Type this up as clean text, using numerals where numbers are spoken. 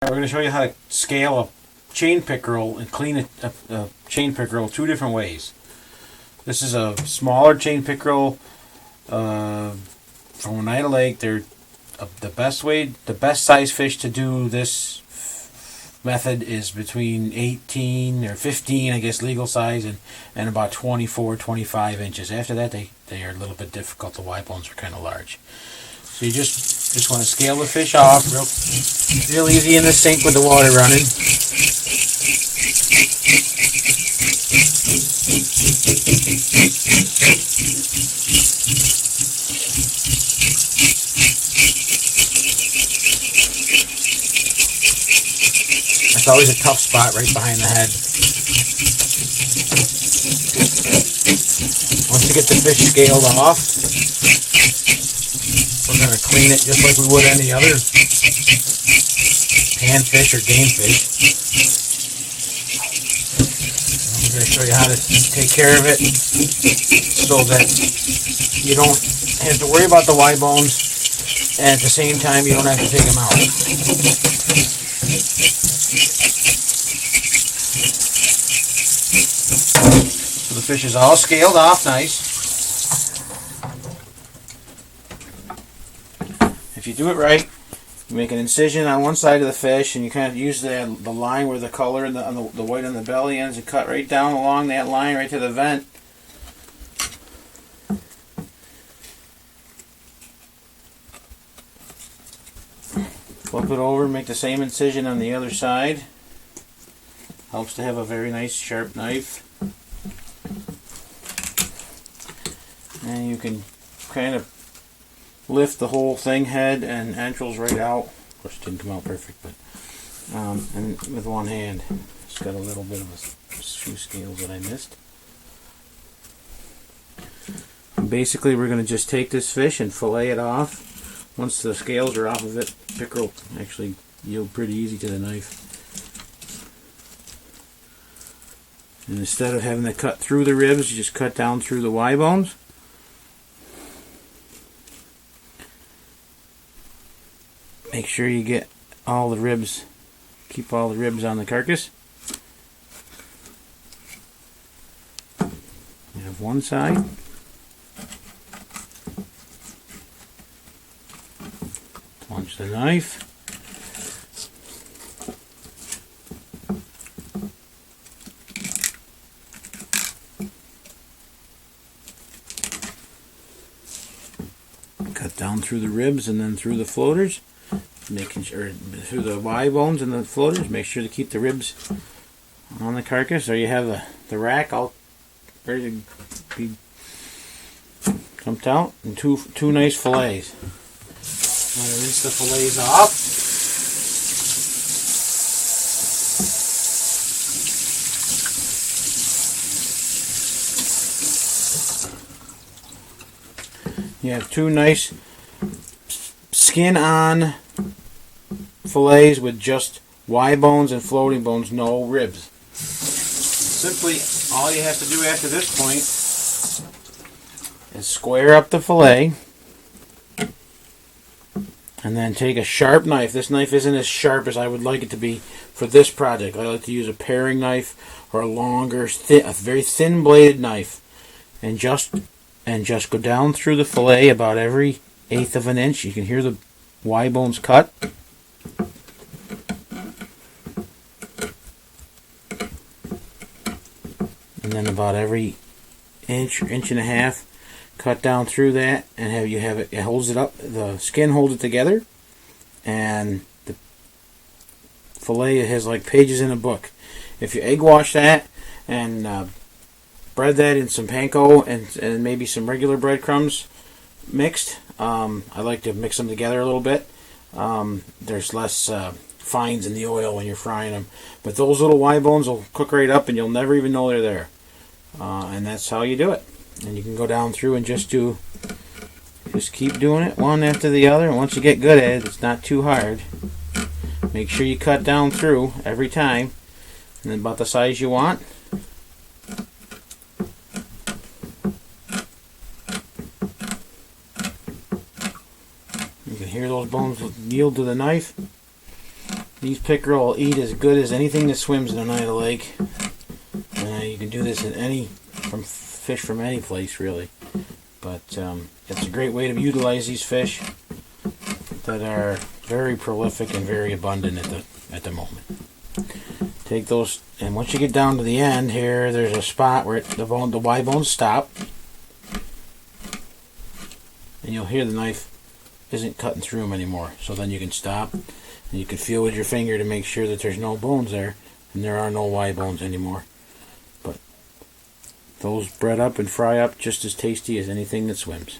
We're going to show you how to scale a chain pickerel and clean a chain pickerel two different ways. This is a smaller chain pickerel from Oneida Lake. They're the best size fish to do this method is between 18 or 15, I guess, legal size, and about 24, 25 inches. After that, they are a little bit difficult. The Y bones are kind of large. So you just want to scale the fish off real easy in the sink with the water running. That's always a tough spot right behind the head. Once you get the fish scaled off, we're going to clean it just like we would any other panfish or game fish. I'm going to show you how to take care of it so that you don't have to worry about the Y bones, and at the same time you don't have to take them out. So the fish is all scaled off nice. If you do it right, you make an incision on one side of the fish, and you kind of use the line where the color and the white on the belly ends, and cut right down along that line right to the vent. Flip it over, make the same incision on the other side. Helps to have a very nice sharp knife. And you can kind of lift the whole thing, head and entrails, right out. Of course, it didn't come out perfect, but and with one hand. It's got a little bit of a few scales that I missed. And basically, we're going to just take this fish and fillet it off. Once the scales are off of it, pickerel actually yield pretty easy to the knife. And instead of having to cut through the ribs, you just cut down through the Y bones. Make sure you get all the ribs, keep all the ribs on the carcass. You have one side. Plunge the knife. Cut down through the ribs and then through the floaters. Making sure through the Y bones and the floaters, make sure to keep the ribs on the carcass. There you have the rack all ready to be dumped out, and two nice fillets. I'm going to rinse the fillets off. You have two nice skin on fillets with just Y bones and floating bones, no ribs. Simply, all you have to do after this point is square up the fillet and then take a sharp knife. This knife isn't as sharp as I would like it to be for this project. I like to use a paring knife or a longer, a very thin bladed knife, and just go down through the fillet about every 1/8 of an inch. You can hear the Y bones cut. And then about every inch and a half, cut down through that, and it holds it up. The skin holds it together, and the fillet has like pages in a book. If you egg wash that and bread that in some panko and maybe some regular breadcrumbs mixed, I like to mix them together a little bit. There's less fines in the oil when you're frying them, but those little Y bones will cook right up, and you'll never even know they're there. And that's how you do it. And you can go down through and just keep doing it one after the other. And once you get good at it, it's not too hard. Make sure you cut down through every time, and then about the size you want. You can hear those bones yield to the knife. These pickerel will eat as good as anything that swims in Oneida Lake. You can do this in fish from any place, really. But it's a great way to utilize these fish that are very prolific and very abundant at the moment. Take those, and once you get down to the end here, there's a spot where the Y bones stop, and you'll hear the knife isn't cutting through them anymore. So then you can stop, and you can feel with your finger to make sure that there's no bones there, and there are no Y bones anymore. But those bread up and fry up just as tasty as anything that swims.